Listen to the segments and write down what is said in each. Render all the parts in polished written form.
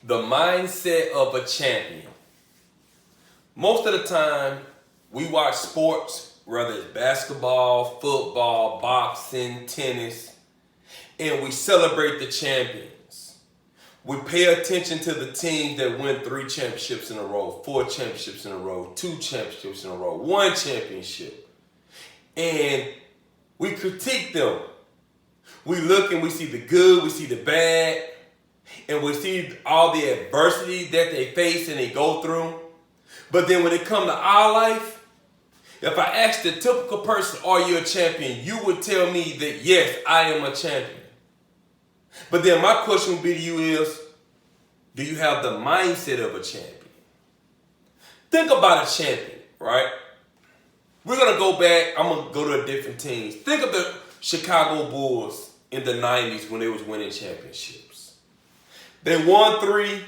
The mindset of a champion. Most of the time, we watch sports, whether it's basketball, football, boxing, tennis, and we celebrate the champions. We pay attention to the teams that win 3 championships in a row, 4 championships in a row, 2 championships in a row, 1 championship. And we critique them. We look and we see the good, we see the bad, and we see all the adversity that they face and they go through. But then when it comes to our life, if I ask the typical person, are you a champion? You would tell me that yes, I am a champion. But then my question would be to you is, do you have the mindset of a champion? Think about a champion, right? We're going to go back. I'm going to go to a different teams. Think of the Chicago Bulls in the 90s when they was winning championships. They won 3,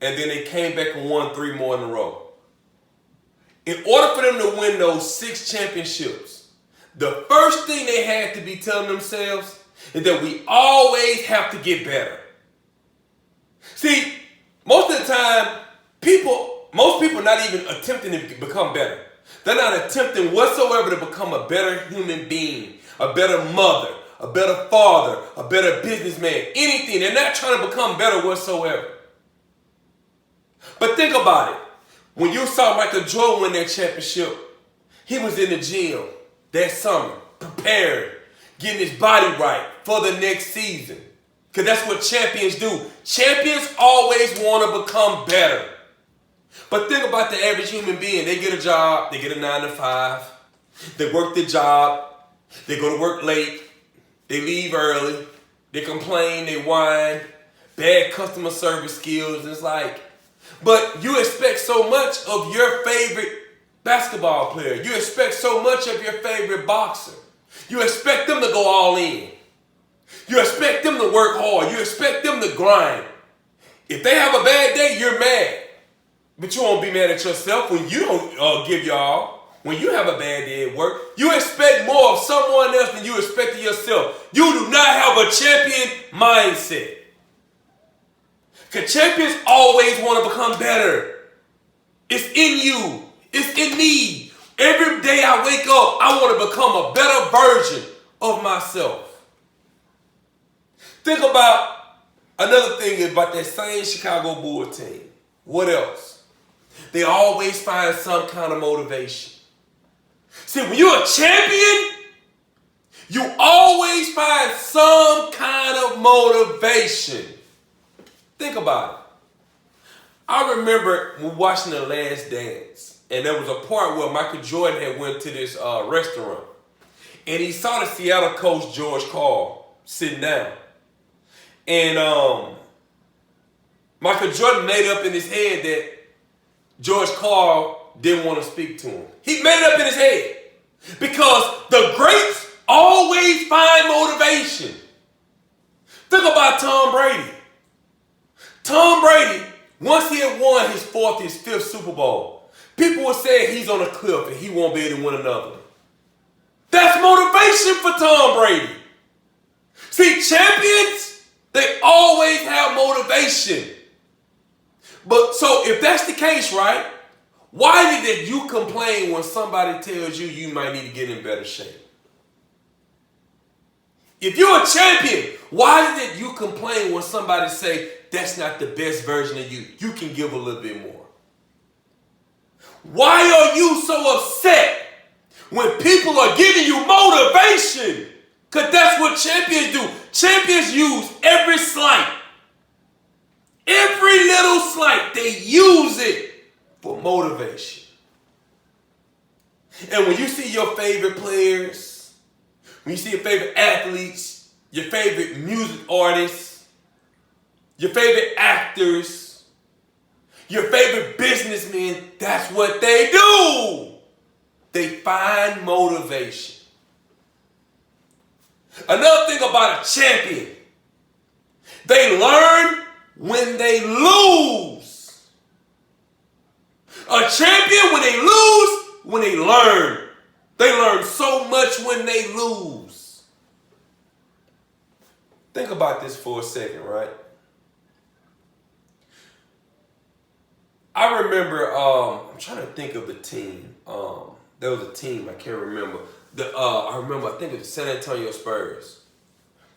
and then they came back and won 3 more in a row. In order for them to win those 6 championships, the first thing they had to be telling themselves is that we always have to get better. See, most of the time, most people are not even attempting to become better. They're not attempting whatsoever to become a better human being, a better mother, a better father, a better businessman, anything. They're not trying to become better whatsoever. But think about it. When you saw Michael Jordan win that championship, he was in the gym that summer, prepared, getting his body right for the next season. Because that's what champions do. Champions always want to become better. But think about the average human being. They get a job, they get a 9 to 5, they work the job, they go to work late, they leave early, they complain, they whine, bad customer service skills. It's like, but you expect so much of your favorite basketball player. You expect so much of your favorite boxer. You expect them to go all in. You expect them to work hard. You expect them to grind. If they have a bad day, you're mad. But you won't be mad at yourself when you don't give your all. When you have a bad day at work, you expect more of someone else than you expect of yourself. You do not have a champion mindset. Because champions always want to become better. It's in you. It's in me. Every day I wake up, I want to become a better version of myself. Think about another thing about that same Chicago Bulls team. What else? They always find some kind of motivation. See, when you're a champion, you always find some kind of motivation. Think about it. I remember watching The Last Dance, and there was a part where Michael Jordan had went to this restaurant, and he saw the Seattle coach George Karl sitting down. And Michael Jordan made up in his head that George Karl didn't want to speak to him. He made it up in his head because the greats always find motivation. Think about Tom Brady. Tom Brady, once he had won his 5th Super Bowl, people were saying he's on a cliff and he won't be able to win another one. That's motivation for Tom Brady. See, champions, they always have motivation. But so if that's the case, right, why is it that you complain when somebody tells you you might need to get in better shape? If you're a champion, why is it you complain when somebody say that's not the best version of you? You can give a little bit more. Why are you so upset when people are giving you motivation? Because that's what champions do. Champions use every slight. Every little slight, they use it for motivation. And when you see your favorite players, when you see your favorite athletes, your favorite music artists, your favorite actors, your favorite businessmen, that's what they do. They find motivation. Another thing about a champion, they learn when they lose. A champion, when they lose, when they learn. They learn so much when they lose. Think about this for a second, right? remember, I'm trying to think of the team. There was a team, I can't remember. I think it was the San Antonio Spurs.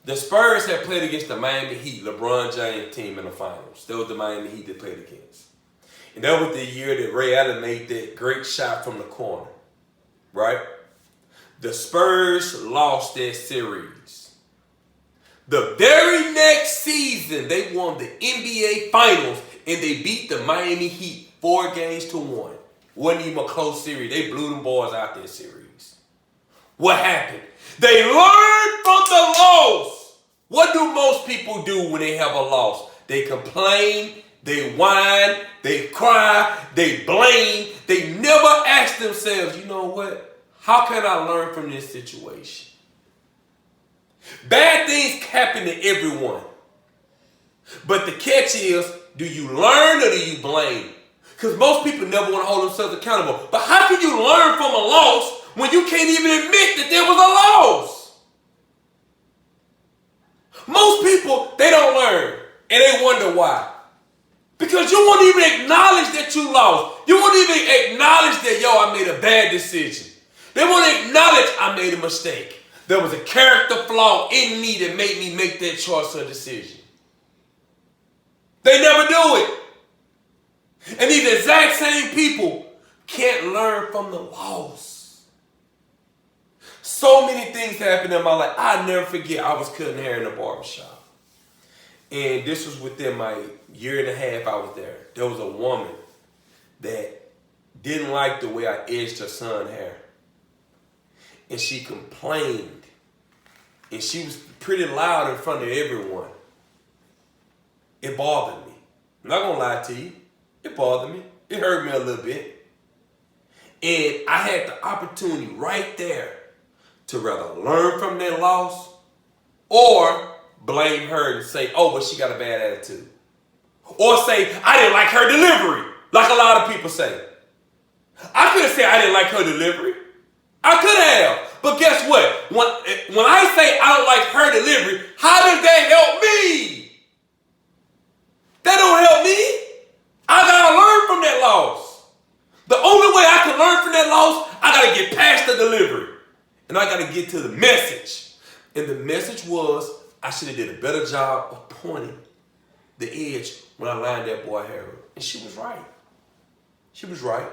The Spurs had played against the Miami Heat, LeBron James team in the finals. That was the Miami Heat they played against. And that was the year that Ray Allen made that great shot from the corner, right? The Spurs lost that series. The very next season, they won the NBA Finals, and they beat the Miami Heat 4-1. Wasn't even a close series. They blew them boys out that series. What happened? They learned from the loss. What do most people do when they have a loss? They complain, they whine, they cry, they blame. They never ask themselves, you know what? How can I learn from this situation? Bad things happen to everyone. But the catch is, do you learn or do you blame? Because most people never want to hold themselves accountable. But how can you learn from a loss when you can't even admit that there was a loss? Most people, they don't learn. And they wonder why. Because you won't even acknowledge that you lost. You won't even acknowledge that, I made a bad decision. They won't acknowledge I made a mistake. There was a character flaw in me that made me make that choice or decision. They never do it. And these exact same people can't learn from the loss. So many things happened in my life. I'll never forget, I was cutting hair in a barbershop. And this was within my year and a half I was there. There was a woman that didn't like the way I edged her son's hair. And she complained. And she was pretty loud in front of everyone. It bothered me. I'm not going to lie to you. It bothered me. It hurt me a little bit. And I had the opportunity right there to rather learn from that loss or blame her and say, oh, but she got a bad attitude. Or say, I didn't like her delivery, like a lot of people say. I could have said I didn't like her delivery. I could have. But guess what? When I say I don't like her delivery, how does that help me? That don't help me. I gotta learn from that loss. The only way I can learn from that loss, I gotta get past the delivery. And I gotta get to the message. And the message was, I should have did a better job of pointing the edge when I lined that boy hair up. And she was right. She was right.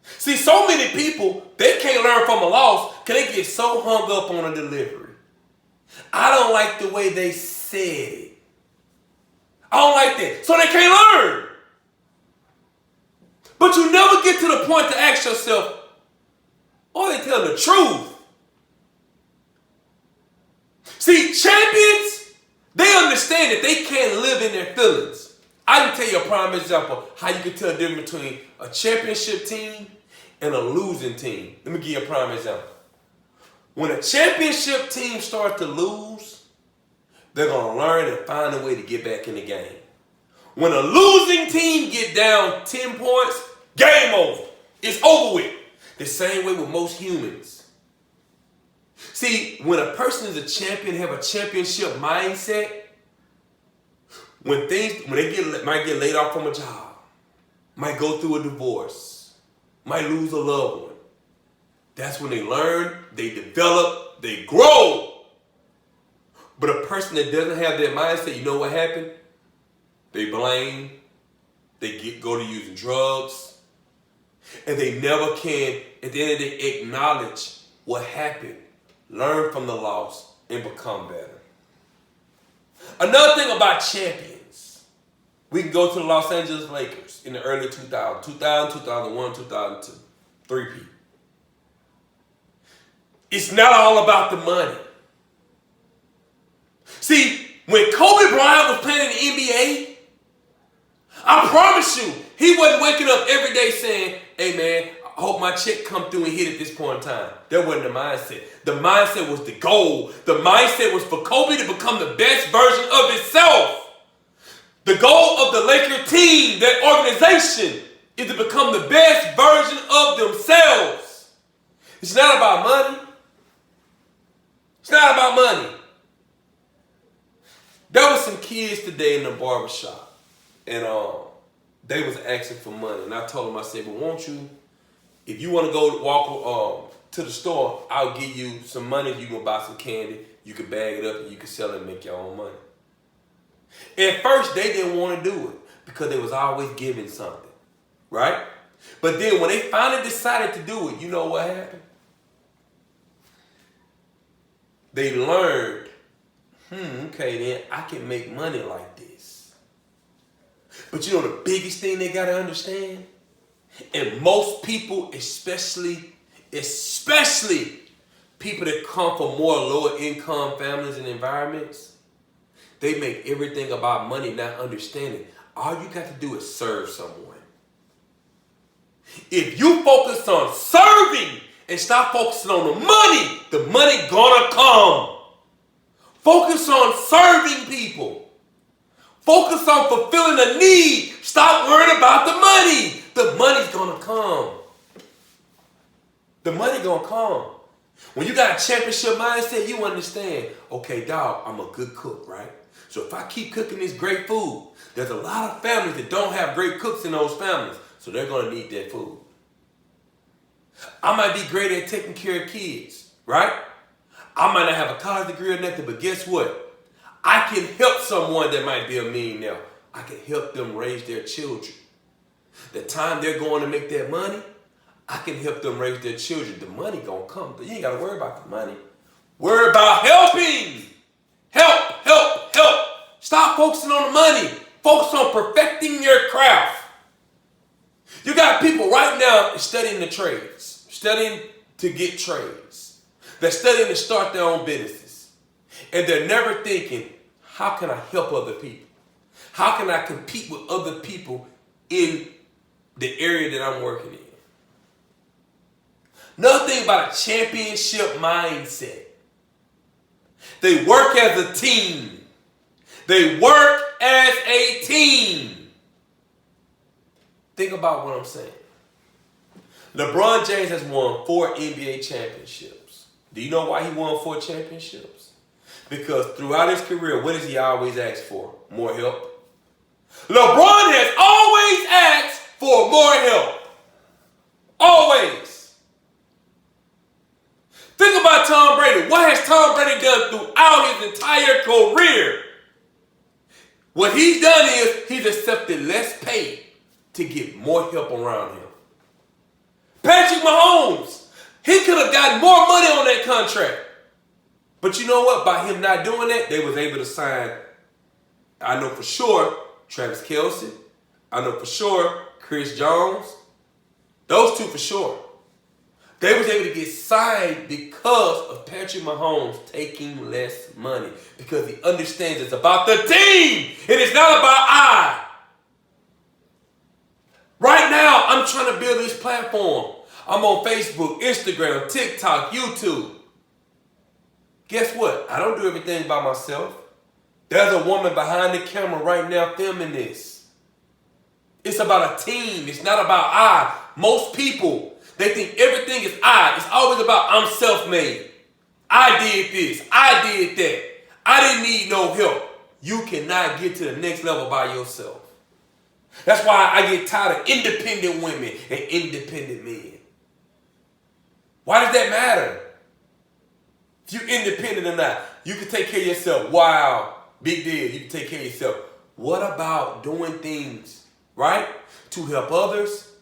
See, so many people, they can't learn from a loss because they get so hung up on a delivery. I don't like the way they said it. I don't like that. So they can't learn. But you never get to the point to ask yourself, are they telling the truth? See, champions, they understand that they can't live in their feelings. I can tell you a prime example how you can tell the difference between a championship team and a losing team. Let me give you a prime example. When a championship team starts to lose, they're going to learn and find a way to get back in the game. When a losing team get down 10 points, game over. It's over with. The same way with most humans. See, when a person is a champion, have a championship mindset, when they might get laid off from a job, might go through a divorce, might lose a loved one, that's when they learn, they develop, they grow. But a person that doesn't have that mindset, you know what happened? They blame, they go to using drugs, and they never can, at the end of the day, acknowledge what happened, learn from the loss, and become better. Another thing about champions, we can go to the Los Angeles Lakers in the early 2000s, 2001, 2002, 3P. It's not all about the money. See, when Kobe Bryant was playing in the NBA, I promise you, he wasn't waking up every day saying, hey man, I hope my check come through and hit at this point in time. That wasn't the mindset. The mindset was the goal. The mindset was for Kobe to become the best version of himself. The goal of the Laker team, that organization, is to become the best version of themselves. It's not about money. It's not about money. There were some kids today in the barbershop, and they was asking for money. And I told them, I said, well, won't you, if you want to go walk to the store, I'll give you some money. You can buy some candy. You can bag it up and you can sell it and make your own money. At first, they didn't want to do it because they was always giving something, right? But then when they finally decided to do it, you know what happened? They learned, okay, then I can make money like this. But you know the biggest thing they got to understand? And most people, especially people that come from more lower income families and environments, they make everything about money, not understanding. All you got to do is serve someone. If you focus on serving and stop focusing on the money gonna come. Focus on serving people. Focus on fulfilling a need. Stop worrying about the money. The money's gonna come. The money gonna come. When you got a championship mindset, you understand, okay, dog, I'm a good cook, right? So if I keep cooking this great food, there's a lot of families that don't have great cooks in those families, so they're gonna need that food. I might be great at taking care of kids, right? I might not have a college degree or nothing, but guess what? I can help someone that might be a millionaire. I can help them raise their children. The time they're going to make that money, I can help them raise their children. The money gonna come. You ain't gotta worry about the money. Worry about helping. Help. Stop focusing on the money. Focus on perfecting your craft. You got people right now studying the trades, studying to get trades. They're studying to start their own businesses. And they're never thinking, how can I help other people? How can I compete with other people in the area that I'm working in? Another thing about a championship mindset. They work as a team. They work as a team. Think about what I'm saying. LeBron James has won 4 NBA championships. Do you know why he won 4 championships? Because throughout his career, what does he always ask for? More help. LeBron has always asked for more help. Always. Think about Tom Brady. What has Tom Brady done throughout his entire career? What he's done is he's accepted less pay to get more help around him. Patrick Mahomes, he could have gotten more money on that contract. But you know what? By him not doing that, they was able to sign, I know for sure, Travis Kelce. I know for sure, Chris Jones. Those 2 for sure. They was able to get signed because of Patrick Mahomes taking less money. Because he understands it's about the team. And it's not about I. Right now, I'm trying to build this platform. I'm on Facebook, Instagram, TikTok, YouTube. Guess what? I don't do everything by myself. There's a woman behind the camera right now filming this. It's about a team. It's not about I. Most people, they think everything is I. It's always about I'm self-made. I did this. I did that. I didn't need no help. You cannot get to the next level by yourself. That's why I get tired of independent women and independent men. Why does that matter? If you're independent or not, you can take care of yourself. Wow, big deal. You can take care of yourself. What about doing things, right, to help others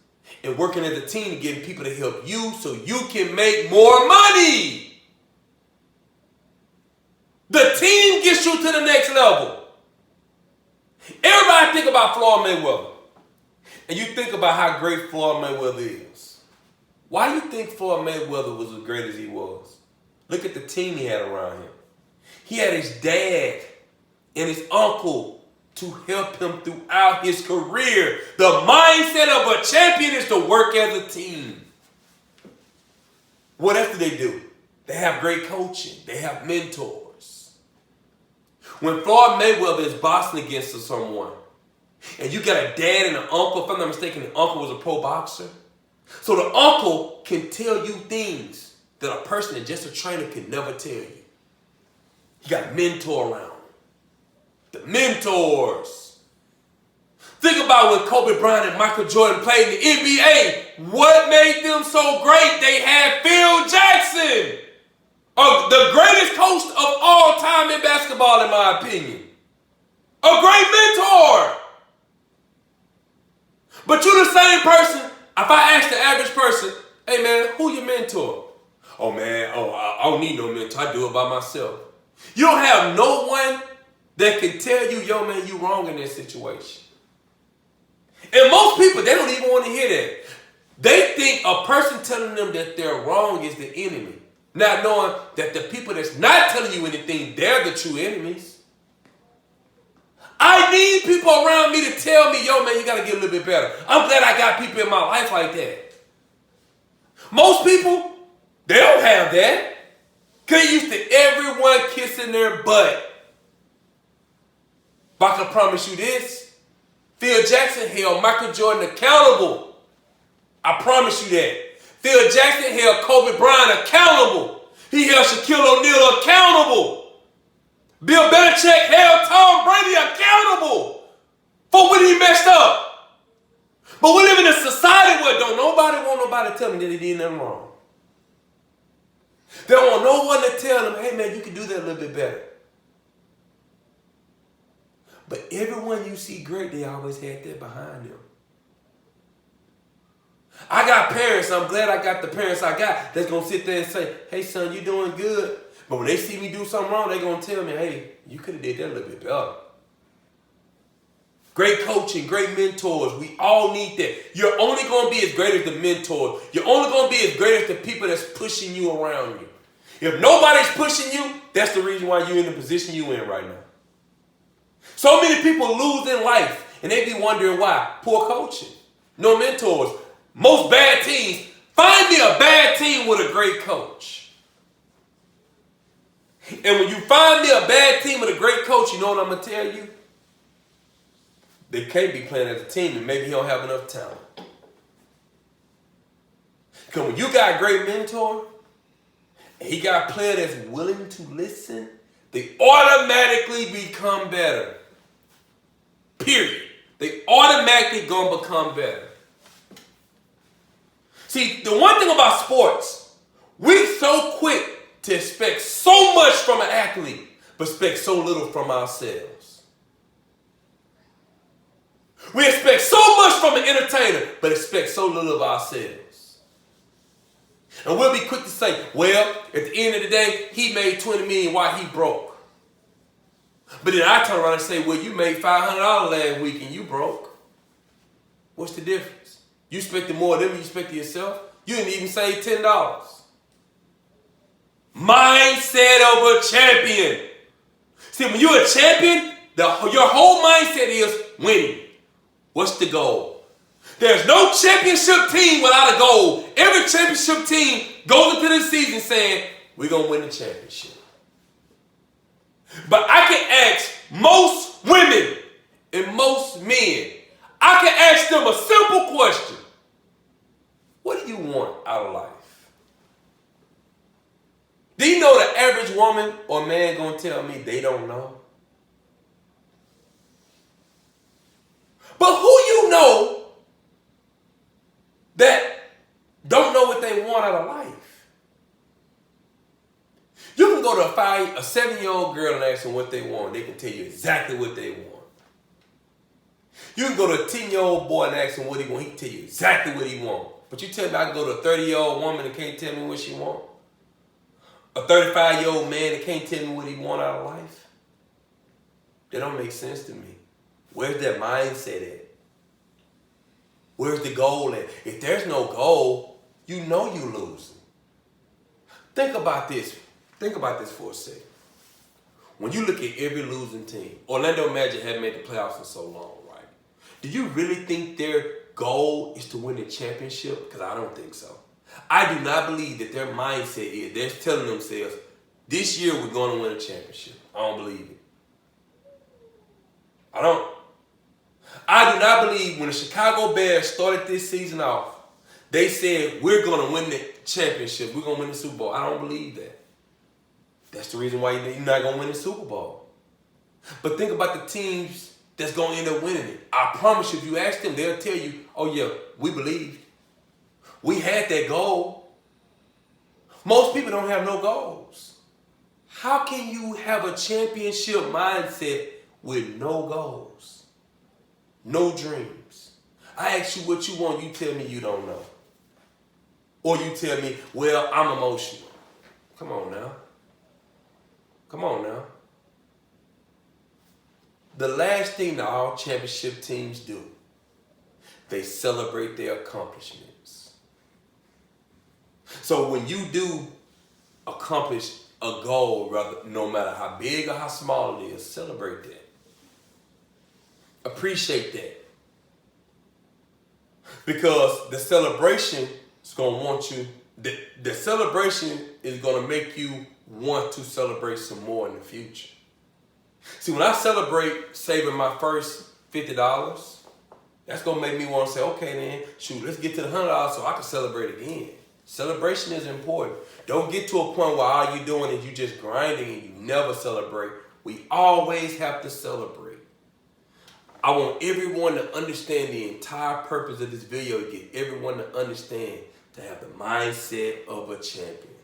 and working as a team and getting people to help you so you can make more money? The team gets you to the next level. Everybody think about Floyd Mayweather. And you think about how great Floyd Mayweather is. Why do you think Floyd Mayweather was as great as he was? Look at the team he had around him. He had his dad and his uncle to help him throughout his career. The mindset of a champion is to work as a team. What else do they do? They have great coaching. They have mentors. When Floyd Mayweather is boxing against someone, and you got a dad and an uncle, if I'm not mistaken, the uncle was a pro boxer. So the uncle can tell you things that a person that's just a trainer can never tell you. You got a mentor around. The mentors. Think about when Kobe Bryant and Michael Jordan played in the NBA. What made them so great? They had Phil Jackson, the greatest coach of all time in basketball, in my opinion. A great mentor. But you're the same person. If I ask the average person, hey man, who your mentor? Oh man, I don't need no mentor. I do it by myself. You don't have no one that can tell you, yo man, you wrong in this situation. And most people, they don't even want to hear that. They think a person telling them that they're wrong is the enemy, not knowing that the people that's not telling you anything, they're the true enemies. I need people around me to tell me, yo man, you got to get a little bit better. I'm glad I got people in my life like that. Most people, they don't have that. Because used to everyone kissing their butt. But I can promise you this. Phil Jackson held Michael Jordan accountable. I promise you that. Phil Jackson held Kobe Bryant accountable. He held Shaquille O'Neal accountable. Bill Belichick held Tom Brady accountable for when he messed up. But we live in a society where don't nobody want nobody to tell me that they did nothing wrong. They don't want no one to tell them, hey man, you can do that a little bit better. But everyone you see great, they always had that behind them. I got parents, I'm glad I got the parents I got that's going to sit there and say, hey son, you doing good. But when they see me do something wrong, they're going to tell me, hey, you could have did that a little bit better. Great coaching, great mentors. We all need that. You're only going to be as great as the mentors. You're only going to be as great as the people that's pushing you around you. If nobody's pushing you, that's the reason why you're in the position you're in right now. So many people lose in life, and they be wondering why. Poor coaching. No mentors. Most bad teams. Find me a bad team with a great coach. And when you find me a bad team with a great coach, you know what I'm going to tell you? They can't be playing as a team, and maybe he don't have enough talent. Because when you got a great mentor, and he got a player that's willing to listen, they automatically become better. Period. They automatically going to become better. See, the one thing about sports, we so quick to expect so much from an athlete, but expect so little from ourselves. We expect so much from an entertainer, but expect so little of ourselves. And we'll be quick to say, well, at the end of the day, he made $20 million while he broke. But then I turn around and say, well, you made $500 last week and you broke. What's the difference? You expected more of them than you expected yourself? You didn't even save $10. Mindset of a champion. See, when you're a champion, your whole mindset is winning. What's the goal? There's no championship team without a goal. Every championship team goes into the season saying, we're going to win the championship. But I can ask most women and most men, I can ask them a simple question. What do you want out of life? Do you know the average woman or man gonna tell me they don't know? But who you know that don't know what they want out of life? You can go to a 7-year-old girl and ask them what they want. They can tell you exactly what they want. You can go to a 10-year-old boy and ask him what he want. He can tell you exactly what he want. But you tell me I can go to a 30-year-old woman and can't tell me what she want? A 35-year-old man that can't tell me what he want out of life? That don't make sense to me. Where's that mindset at? Where's the goal at? If there's no goal, you know you're losing. Think about this. Think about this for a second. When you look at every losing team, Orlando Magic haven't made the playoffs in so long, right? Do you really think their goal is to win the championship? Because I don't think so. I do not believe that their mindset is they're telling themselves, this year we're going to win a championship. I don't believe it. I don't. I do not believe when the Chicago Bears started this season off, they said, we're going to win the championship. We're going to win the Super Bowl. I don't believe that. That's the reason why you're not going to win the Super Bowl. But think about the teams that's going to end up winning it. I promise you, if you ask them, they'll tell you, oh yeah, we believed. We had that goal. Most people don't have no goals. How can you have a championship mindset with no goals? No dreams? I ask you what you want, you tell me you don't know. Or you tell me, well, I'm emotional. Come on now. Come on now. The last thing that all championship teams do, they celebrate their accomplishments. So when you do accomplish a goal, no matter how big or how small it is, celebrate that. Appreciate that. Because the celebration is going to want you, the celebration is going to make you want to celebrate some more in the future. See, when I celebrate saving my first $50, that's going to make me want to say, okay then, shoot, let's get to the $100 so I can celebrate again. Celebration is important. Don't get to a point where all you're doing is you just grinding and you never celebrate. We always have to celebrate. I want everyone to understand the entire purpose of this video, to get everyone to understand, to have the mindset of a champion.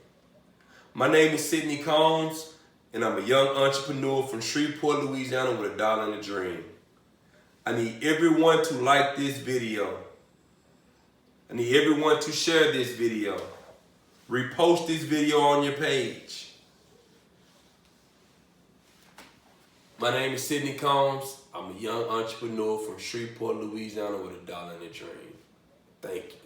My name is Sidney Combs, and I'm a young entrepreneur from Shreveport, Louisiana with $1 and a dream. I need everyone to like this video. I need everyone to share this video. Repost this video on your page. My name is Sidney Combs. I'm a young entrepreneur from Shreveport, Louisiana with $1 and a dream. Thank you.